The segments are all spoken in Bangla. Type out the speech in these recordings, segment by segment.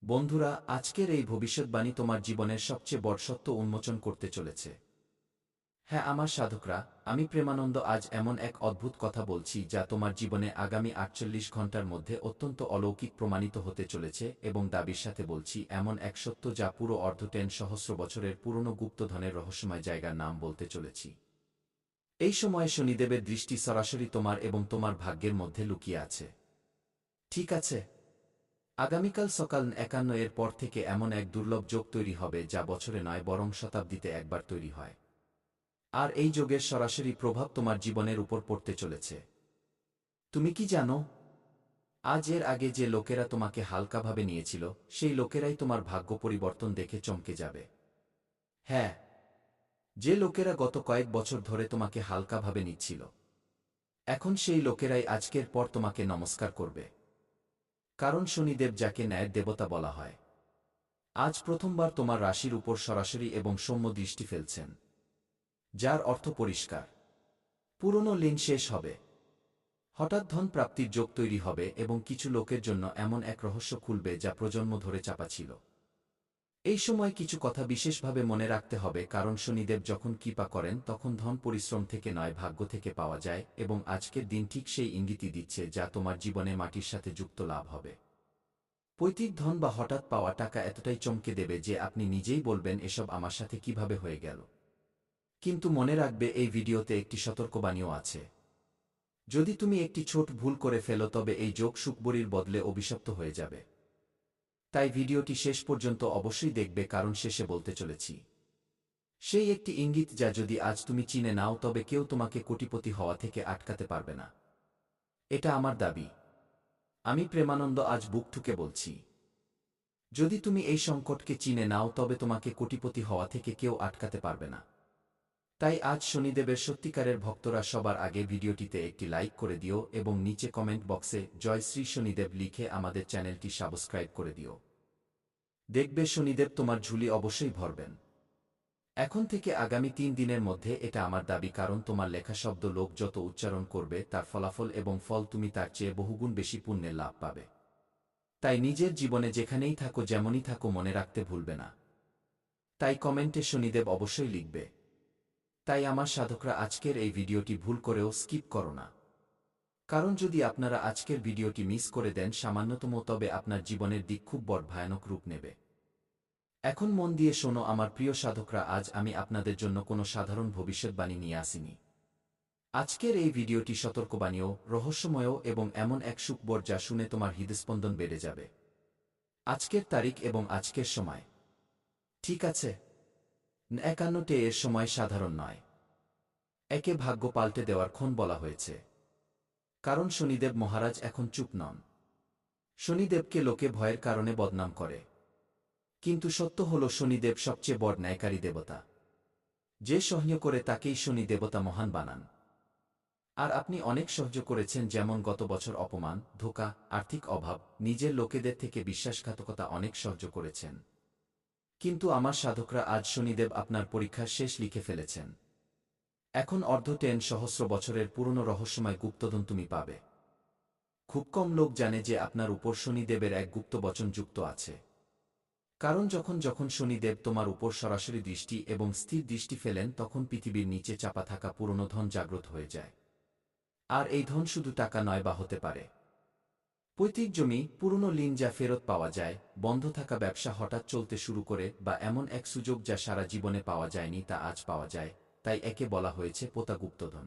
বন্ধুরা, আজকের এই ভবিষ্যৎবাণী তোমার জীবনের সবচেয়ে বড় সত্য উন্মোচন করতে চলেছে। হ্যাঁ, আমার সাধকরা, আমি প্রেমানন্দ আজ এমন এক অদ্ভুত কথা বলছি যা তোমার জীবনে আগামী ৪৮ ঘন্টার মধ্যে অত্যন্ত অলৌকিক প্রমাণিত হতে চলেছে, এবং দাবির সাথে বলছি এমন এক সত্য যা পুরো সহস্র বছরের পুরনো গুপ্তধনের রহস্যময় জায়গার নাম বলতে চলেছি। এই সময়ে শনিদেবের দৃষ্টি সরাসরি তোমার এবং তোমার ভাগ্যের মধ্যে লুকিয়ে আছে। ঠিক আছে? আগামীকাল সকাল ৫১ এর পর থেকে এমন এক দুর্লভ যোগ তৈরি হবে যা বছরে নয় বরং শতাব্দীতে একবার তৈরি হয়। আর এই যোগের সরাসরি প্রভাব তোমার জীবনের উপর পড়তে চলেছে। তুমি কি জানো? আজ এর আগে যে লোকেরা তোমাকে হালকাভাবে নিয়েছিল, সেই লোকেরাই তোমার ভাগ্য পরিবর্তন দেখে চমকে যাবে। হ্যাঁ, যে লোকেরা গত কয়েক বছর ধরে তোমাকে হালকাভাবে নিচ্ছিল, এখন সেই লোকেরাই আজকের পর তোমাকে নমস্কার করবে। কারণ শনিদেব, যাকে ন্যায়ের দেবতা বলা হয়, আজ প্রথমবার তোমার রাশির উপর সরাসরি এবং সৌম্য দৃষ্টি ফেলছেন, যার অর্থ পরিষ্কার, পুরনো লিন শেষ হবে। হঠাৎ ধন প্রাপ্তির যোগ তৈরি হবে এবং কিছু লোকের জন্য এমন এক রহস্য খুলবে যা প্রজন্ম ধরে চাপা ছিল। এই সময় কিছু কথা বিশেষভাবে মনে রাখতে হবে, কারণ শনিদেব যখন কৃপা করেন তখন ধন পরিশ্রম থেকে নয়, ভাগ্য থেকে পাওয়া যায়, এবং আজকের দিন ঠিক সেই ইঙ্গিতই দিচ্ছে যা তোমার জীবনে মাটির সাথে যুক্ত লাভ হবে। পৈতৃক ধন বা হঠাৎ পাওয়া টাকা এতটাই চমকে দেবে যে আপনি নিজেই বলবেন, এসব আমার সাথে কিভাবে হয়ে গেল। কিন্তু মনে রাখবে, এই ভিডিওতে একটি সতর্কবাণীও আছে। যদি তুমি একটি ছোট ভুল করে ফেলো, তবে এই যোগ সুখবরীর বদলে অভিশপ্ত হয়ে যাবে। তাই ভিডিওটি শেষ পর্যন্ত অবশ্যই দেখবে, কারণ শেষে বলতে চলেছি সেই একটি ইঙ্গিত যা যদি আজ তুমি চিনে নাও, তবে কেউ তোমাকে কোটিপতি হওয়া থেকে আটকাতে পারবে না। এটা আমার দাবি। আমি প্রেমানন্দ আজ বুক ঠুকে বলছি, যদি তুমি এই সংকটকে চিনে নাও, তবে তোমাকে কোটিপতি হওয়া থেকে কেউ আটকাতে পারবে না। তাই আজ শনিদেবের সত্যিকারের ভক্তরা সবার আগে ভিডিওটিতে একটি লাইক করে দিও এবং নিচে কমেন্ট বক্সে জয় শ্রী শনিদেব লিখে আমাদের চ্যানেলটি সাবস্ক্রাইব করে দিও। দেখবে শনিদেব তোমার ঝুলি অবশ্যই ভরবেন। এখন থেকে আগামী ৩ দিনের মধ্যে এটা আমার দাবি, কারণ তোমার লেখা শব্দ লোক যত উচ্চারণ করবে, তার ফলাফল এবং ফল তুমি তার চেয়ে বহুগুণ বেশি পুণ্যের লাভ পাবে। তাই নিজের জীবনে যেখানেই থাকো, যেমনই থাকো, মনে রাখতে ভুলবে না। তাই কমেন্টে শনিদেব অবশ্যই লিখবে। তাই আমার সাধকরা, আজকের এই ভিডিওটি ভুল করেও স্কিপ করো না। কারণ যদি আপনারা আজকের ভিডিওটি মিস করে দেন সামান্যতম, তবে আপনার জীবনের দিক খুব বড় ভয়ানক রূপ নেবে। এখন মন দিয়ে শোনো আমার প্রিয় সাধকরা, আজ আমি আপনাদের জন্য কোনো সাধারণ ভবিষ্যৎবাণী নিয়ে আসিনি। আজকের এই ভিডিওটি সতর্কবাণীও, রহস্যময় এবং এমন এক সুখবর যা শুনে তোমার হৃদস্পন্দন বেড়ে যাবে। আজকের তারিখ এবং আজকের সময়, ঠিক আছে? ৫১ এর সময় সাধারণ নয়। একে ভাগ্য পাল্টে দেওয়ার ক্ষণ বলা হয়েছে। কারণ শনিদেব মহারাজ এখন চুপ নন। শনিদেবকে লোকে ভয়ের কারণে বদনাম করে, কিন্তু সত্য হল শনিদেব সবচেয়ে বড় ন্যায়কারী দেবতা। যে সহ্য করে তাকেই শনি দেবতা মহান বানান। আর আপনি অনেক সহ্য করেছেন, যেমন গত বছর অপমান, ধোঁকা, আর্থিক অভাব, নিজের লোকেদের থেকে বিশ্বাসঘাতকতা, অনেক সহ্য করেছেন। কিন্তু আমার সাধকরা, আজ শনিদেব আপনার পরীক্ষার শেষ লিখে ফেলেছেন। এখন সহস্র বছরের পুরনো রহস্যময় গুপ্তধন তুমি পাবে। খুব কম লোক জানে যে আপনার উপর শনিদেবের এক গুপ্ত বচন যুক্ত আছে। কারণ যখন যখন শনিদেব তোমার উপর সরাসরি দৃষ্টি এবং স্থির দৃষ্টি ফেলেন, তখন পৃথিবীর নিচে চাপা থাকা পুরনো ধন জাগ্রত হয়ে যায়। আর এই ধন শুধু টাকা নয়, বা হতে পারে পৈতৃক জমি, পুরনো লিন যা ফেরত পাওয়া যায়, বন্ধ থাকা ব্যবসা হঠাৎ চলতে শুরু করে, বা এমন এক সুযোগ যা সারা জীবনে পাওয়া যায়নি তা আজ পাওয়া যায়। তাই একে বলা হয়েছে পোতা গুপ্তধন।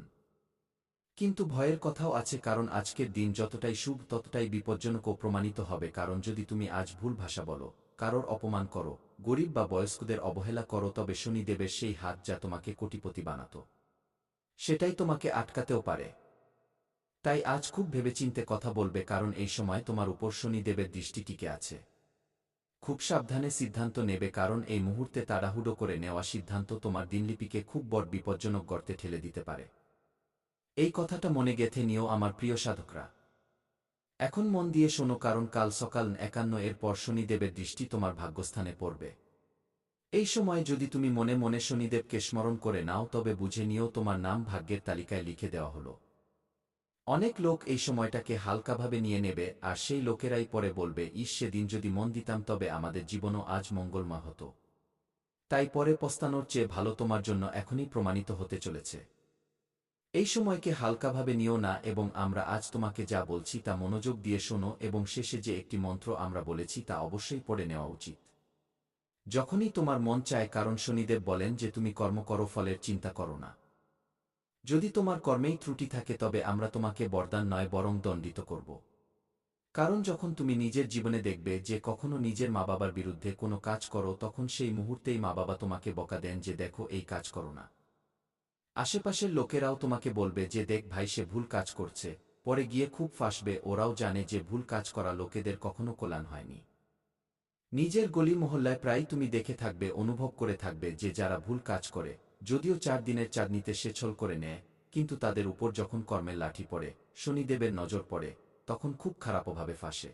কিন্তু ভয়ের কথাও আছে, কারণ আজকের দিন যতটাই শুভ ততটাই বিপজ্জনকও প্রমাণিত হবে। কারণ যদি তুমি আজ ভুল ভাষা বলো, কারোর অপমান করো, গরিব বা বয়স্কদের অবহেলা করো, তবে শনিদেবের সেই হাত যা তোমাকে কোটিপতি বানাত, সেটাই তোমাকে আটকাতেও পারে। তাই আজ খুব ভেবেচিন্তে কথা বলবে, কারণ এই সময় তোমার উপর শনিদেবের দৃষ্টি টিকে আছে। খুব সাবধানে সিদ্ধান্ত নেবে, কারণ এই মুহূর্তে তাড়াহুড়ো করে নেওয়া সিদ্ধান্ত তোমার দিনলিপিকে খুব বড় বিপজ্জনক গর্তে ঠেলে দিতে পারে। এই কথাটা মনে গেঁথে নিও আমার প্রিয় সাধকরা। এখন মন দিয়ে শোনো, কারণ কাল সকাল ৫১ এর পর শনিদেবের দৃষ্টি তোমার ভাগ্যস্থানে পড়বে। এই সময় যদি তুমি মনে মনে শনিদেবকে স্মরণ করে নাও, তবে বুঝে নিও তোমার নাম ভাগ্যের তালিকায় লিখে দেওয়া হলো। অনেক লোক এই সময়টাকে হালকাভাবে নিয়ে নেবে, আর সেই লোকেরাই পরে বলবে, ইস, সেদিন যদি মন দিতাম তবে আমাদের জীবনও আজ মঙ্গলময় হতো। তাই পরে পস্তানোর চেয়ে ভালো তোমার জন্য এখনই প্রমাণিত হতে চলেছে। এই সময়কে হালকাভাবে নিও না, এবং আমরা আজ তোমাকে যা বলছি তা মনোযোগ দিয়ে শোনো, এবং শেষে যে একটি মন্ত্র আমরা বলেছি তা অবশ্যই পড়ে নেওয়া উচিত। যখনই তোমার মন চায়, কারণ শনিদেব বলেন যে তুমি কর্ম করো, ফলের চিন্তা করো না। যদি তোমার কর্মেই ত্রুটি থাকে তবে আমরা তোমাকে বরদান নয় বরং দণ্ডিত করব। কারণ যখন তুমি নিজের জীবনে দেখবে যে কখনো নিজের মা বাবার বিরুদ্ধে কোনো কাজ করো, তখন সেই মুহূর্তেই মা বাবা তোমাকে বকা দেন যে দেখো এই কাজ করো না। আশেপাশের লোকেরাও তোমাকে বলবে যে দেখ ভাই, সে ভুল কাজ করছে। পরে গিয়ে খুব ফাঁসবে। ওরাও জানে যে ভুল কাজ করা লোকেদের কখনো কল্যাণ হয়নি। নিজের গলি মহল্লায় প্রায় তুমি দেখে থাকবে, অনুভব করে থাকবে যে যারা ভুল কাজ করে, যদিও 4 দিনের চাঁদনিতে সে ছল করে নেয়, কিন্তু তাদের উপর যখন কর্মের লাঠি পড়ে, শনিদেবের নজর পড়ে, তখন খুব খারাপভাবে ফাঁসে।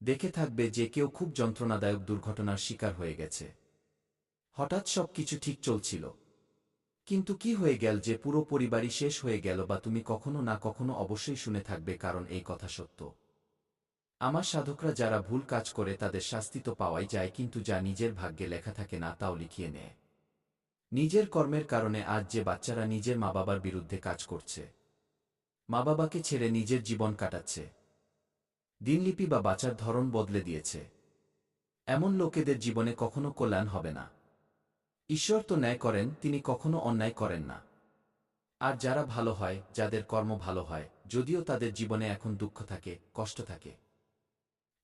দেখে থাকবে যে কেউ খুব যন্ত্রণাদায়ক দুর্ঘটনার শিকার হয়ে গেছে। হঠাৎ সব কিছু ঠিক চলছিল, কিন্তু কি হয়ে গেল যে পুরো পরিবারই শেষ হয়ে গেল, বা তুমি কখনো না কখনো অবশ্যই শুনে থাকবে, কারণ এই কথা সত্য। আমার সাধকরা যারা ভুল কাজ করে তাদের শাস্তি তো পাওয়াই যায়, কিন্তু যা নিজের ভাগ্যে লেখা থাকে না তাও লিখিয়ে নেয়। নিজের কর্মের কারণে আজ যে বাচ্চারা নিজের মা বাবার বিরুদ্ধে কাজ করছে, মা বাবাকে ছেড়ে নিজের জীবন কাটাচ্ছে, দিনলিপি বা বাঁচার ধরন বদলে দিয়েছে, এমন লোকেদের জীবনে কখনো কল্যাণ হবে না। ঈশ্বর তো ন্যায় করেন, তিনি কখনো অন্যায় করেন না। আর যারা ভালো হয়, যাদের কর্ম ভালো হয়, যদিও তাদের জীবনে এখন দুঃখ থাকে, কষ্ট থাকে,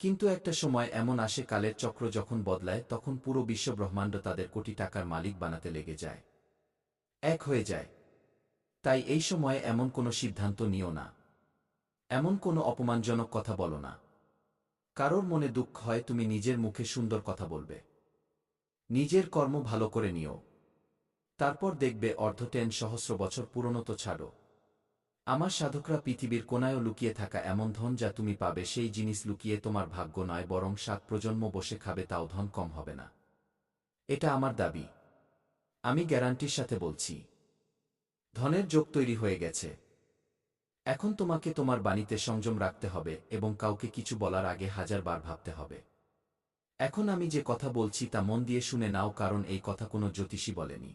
কিন্তু একটা সময় এমন আসে, কালের চক্র যখন বদলায়, তখন পুরো বিশ্ব ব্রহ্মাণ্ড তাদের কোটি টাকার মালিক বানাতে লেগে যায়, এক হয়ে যায়। তাই এই সময়ে এমন কোনো সিদ্ধান্ত নিও না, এমন কোনো অপমানজনক কথা বলো না। কারোর মনে দুঃখ হয়, তুমি নিজের মুখে সুন্দর কথা বলবে, নিজের কর্ম ভালো করে নিও, তারপর দেখবে অর্ধটেন সহস্র বছর পুরনো তো ছাড়ো। আমার সাধকরা পৃথিবীর কোনায়ও লুকিয়ে থাকা এমন ধন যা তুমি পাবে, সেই জিনিস লুকিয়ে তোমার ভাগ্য নয় বরং 7 প্রজন্ম বসে খাবে, তাও ধন কম হবে না। এটা আমার দাবি, আমি গ্যারান্টির সাথে বলছি। ধনের যোগ তৈরি হয়ে গেছে। এখন তোমাকে তোমার বাণীতে সংযম রাখতে হবে, এবং কাউকে কিছু বলার আগে 1000 বার ভাবতে হবে। এখন আমি যে কথা বলছি তা মন দিয়ে শুনে নাও, কারণ এই কথা কোনো জ্যোতিষী বলেনি।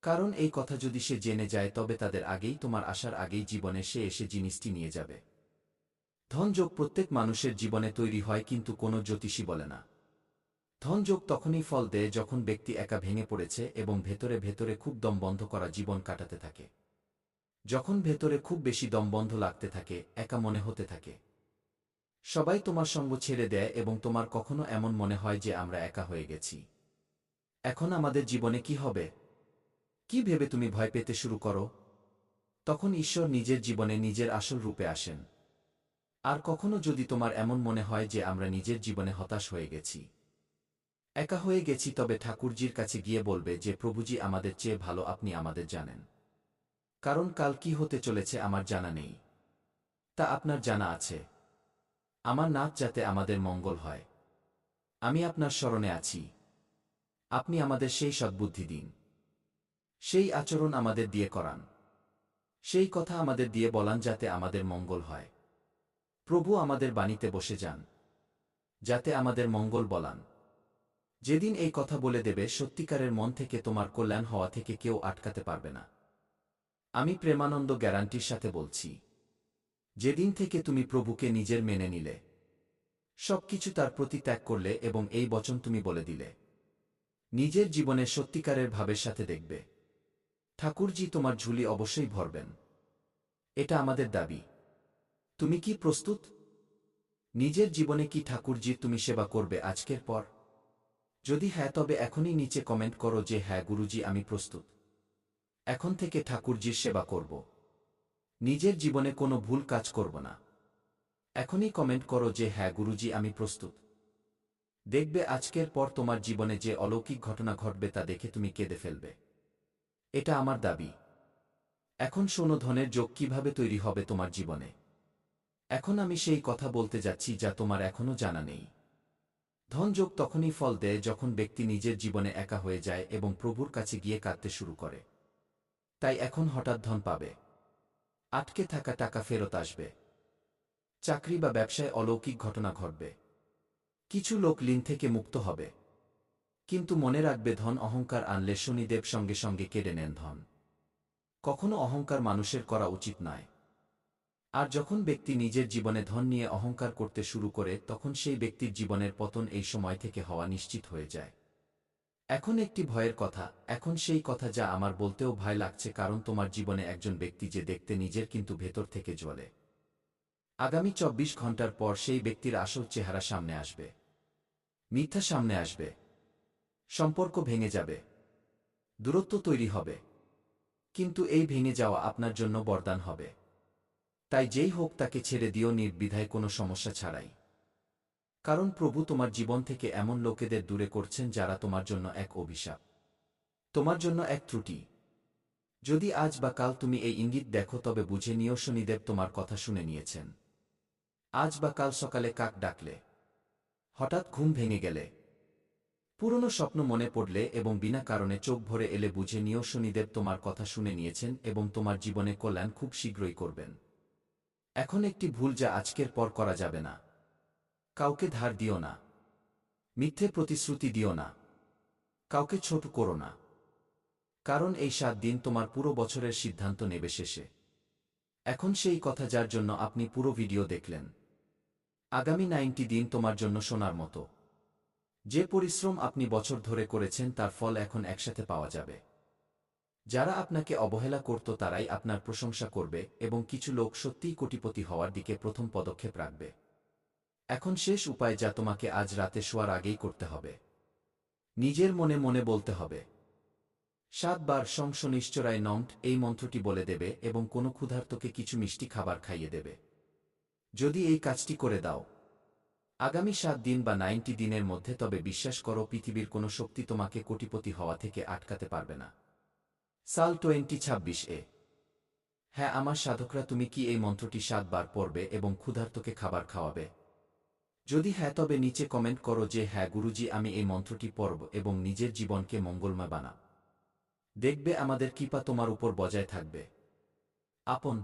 কারণ এই কথা যদি সে জেনে যায় তবে তাদের আগেই, তোমার আসার আগেই জীবনে সে এসে জিনিসটি নিয়ে যাবে। ধনযোগ প্রত্যেক মানুষের জীবনে তৈরি হয়, কিন্তু কোনো জ্যোতিষী বলে না। ধনযোগ তখনই ফল দেয় যখন ব্যক্তি একা ভেঙে পড়েছে এবং ভেতরে ভেতরে খুব দমবন্ধ করা জীবন কাটাতে থাকে। যখন ভেতরে খুব বেশি দমবন্ধ লাগতে থাকে, একা মনে হতে থাকে, সবাই তোমার সঙ্গ ছেড়ে দেয়, এবং তোমার কখনো এমন মনে হয় যে আমরা একা হয়ে গেছি, এখন আমাদের জীবনে কি হবে, কি ভেবে তুমি ভয় পেতে শুরু করো, তখন ঈশ্বর নিজের জীবনে নিজের আসল রূপে আসেন। আর কখনো যদি তোমার এমন মনে হয় যে আমরা নিজের জীবনে হতাশ হয়ে গেছি, একা হয়ে গেছি, তবে ঠাকুরজির কাছে গিয়ে বলবে যে প্রভুজি, আমাদের চেয়ে ভালো আপনি আমাদের জানেন। কারণ কাল কি হতে চলেছে আমার জানা নেই, তা আপনার জানা আছে। আমার নাচ যাতে আমাদের মঙ্গল হয়, আমি আপনার শরণে আছি। আপনি আমাদের সেই সদ্বুদ্ধি দিন, সেই আচরণ আমাদের দিয়ে করান, সেই কথা আমাদের দিয়ে বলান যাতে আমাদের মঙ্গল হয়। প্রভু আমাদের বাণীতে বসে যান, যাতে আমাদের মঙ্গল বলান। যেদিন এই কথা বলে দেবে, সত্যিকারের মন থেকে তোমার কল্যাণ হওয়া থেকে কেউ আটকাতে পারবে না। আমি প্রেমানন্দ গ্যারান্টির সাথে বলছি। যেদিন থেকে তুমি প্রভুকে নিজের মেনে নিলে, সবকিছু তার প্রতি ত্যাগ করলে, এবং এই বচন তুমি বলে দিলে, নিজের জীবনে সত্যিকারের ভাবের সাথে দেখবে ঠাকুরজি তোমার ঝুলি অবশ্যই ভরবেন। এটা আমাদের দাবি। তুমি কি প্রস্তুত? নিজের জীবনে কি ঠাকুরজি তুমি সেবা করবে আজকের পর? যদি হ্যাঁ, তবে এখনই নিচে কমেন্ট করো যে হ্যাঁ গুরুজি, আমি প্রস্তুত। এখন থেকে ঠাকুরজির সেবা করব, নিজের জীবনে কোনো ভুল কাজ করব না। এখনই কমেন্ট করো যে হ্যাঁ গুরুজি, আমি প্রস্তুত। দেখবে আজকের পর তোমার জীবনে যে অলৌকিক ঘটনা ঘটবে তা দেখে তুমি কেঁদে ফেলবে। এটা আমার দাবি। এখন শোনো, ধনের যোগ কিভাবে তৈরি হবে তোমার জীবনে। এখন আমি সেই কথা বলতে যাচ্ছি যা তোমার এখনো জানা নেই। ধনযোগ তখনই ফল দেয় যখন ব্যক্তি নিজের জীবনে একা হয়ে যায় এবং প্রভুর কাছে গিয়ে কাঁদতে শুরু করে। তাই এখন হঠাৎ ধন পাবে, আটকে থাকা টাকা ফেরত আসবে। চাকরি বা ব্যবসায় অলৌকিক ঘটনা ঘটবে। কিছু লোক ঋণ থেকে মুক্ত হবে। কিন্তু মনে রাখবে, ধন অহংকার আনলে শনিদেব সঙ্গে সঙ্গে কেড়ে নেন ধন। কখনো অহংকার মানুষের করা উচিত নয়। আর যখন ব্যক্তি নিজের জীবনে ধন নিয়ে অহংকার করতে শুরু করে, তখন সেই ব্যক্তির জীবনের পতন এই সময় থেকে হওয়া নিশ্চিত হয়ে যায়। এখন একটি ভয়ের কথা, এখন সেই কথা যা আমার বলতেও ভয় লাগছে, কারণ তোমার জীবনে একজন ব্যক্তি যে দেখতে নিজের কিন্তু ভেতর থেকে জ্বলে। আগামী ২৪ ঘন্টার পর সেই ব্যক্তির আসল চেহারা সামনে আসবে। মিথ্যা সামনে আসবে। সম্পর্ক ভেঙে যাবে। দূরত্ব তৈরি হবে। কিন্তু এই ভেঙে যাওয়া আপনার জন্য বরদান হবে। তাই যেই হোক তাকে ছেড়ে দিও নির্দ্বিধায়, কোনো সমস্যা ছাড়াই। কারণ প্রভু তোমার জীবন থেকে এমন লোকেদের দূরে করছেন যারা তোমার জন্য এক অভিশাপ, তোমার জন্য এক ত্রুটি। যদি আজ বা কাল তুমি এই ইঙ্গিত দেখো, তবে বুঝে নিও শনিদেব তোমার কথা শুনে নিয়েছেন। আজ বা কাল সকালে কাক ডাকলে, হঠাৎ ঘুম ভেঙে গেলে, পুরনো স্বপ্ন মনে পড়লে এবং বিনা কারণে চোখ ভরে এলে, বুঝে নিও শনিদেব তোমার কথা শুনে নিয়েছেন এবং তোমার জীবনে কল্যাণ খুব শীঘ্রই করবেন। এখন একটি ভুল যা আজকের পর করা যাবে না। কাউকে ধার দিও না। মিথ্যে প্রতিশ্রুতি দিও না। কাউকে ছোট করো না। কারণ এই ৭ দিন তোমার পুরো বছরের সিদ্ধান্ত নেবে শেষে। এখন সেই কথা যার জন্য আপনি পুরো ভিডিও দেখলেন। আগামী ৯০ দিন তোমার জন্য সোনার মতো। যে পরিশ্রম আপনি বছর ধরে করেছেন তার ফল এখন একসাথে পাওয়া যাবে। যারা আপনাকে অবহেলা করত তারাই আপনার প্রশংসা করবে এবং কিছু লোক সত্যিই কোটিপতি হওয়ার দিকে প্রথম পদক্ষেপ রাখবে। এখন শেষ উপায়, যা তোমাকে আজ রাতে শোয়ার আগেই করতে হবে। নিজের মনে মনে বলতে হবে ৭ বার সং শনিশ্চরায় নমঃ, এই মন্ত্রটি বলে দেবে এবং কোনো ক্ষুধার্তকে কিছু মিষ্টি খাবার খাইয়ে দেবে। যদি এই কাজটি করে দাও আগামী ৭ দিন বা ৯০ দিনের মধ্যে, তবে বিশ্বাস করো পৃথিবীর কোনো শক্তি তোমাকে কোটিপতি হওয়া থেকে আটকাতে পারবে না। সাল 2026 হ্যাঁ আমার সাধকরা, তুমি কি এই মন্ত্রটি ৭ বার পড়বে এবং ক্ষুধার্তকে খাবার খাওয়াবে? যদি হ্যাঁ, তবে নিচে কমেন্ট করো যে হ্যাঁ গুরুজি, আমি এই মন্ত্রটি পড়ব এবং নিজের জীবনকে মঙ্গলময় বানাব। দেখবে আমাদের কৃপা তোমার উপর বজায় থাকবে। আপন